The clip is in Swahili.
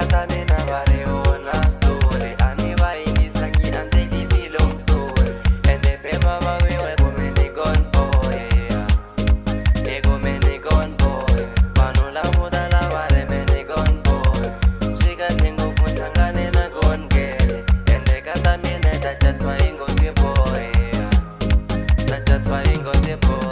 kata mina variona story ani vainisa nyi ante di long story ende pema vawe go meni gone boy ego meni gone boy vanula muda la vare meni gone boy shika singo funsangane na gone girl ende kata mina tacha twa ingo the boy tacha twa ingo the boy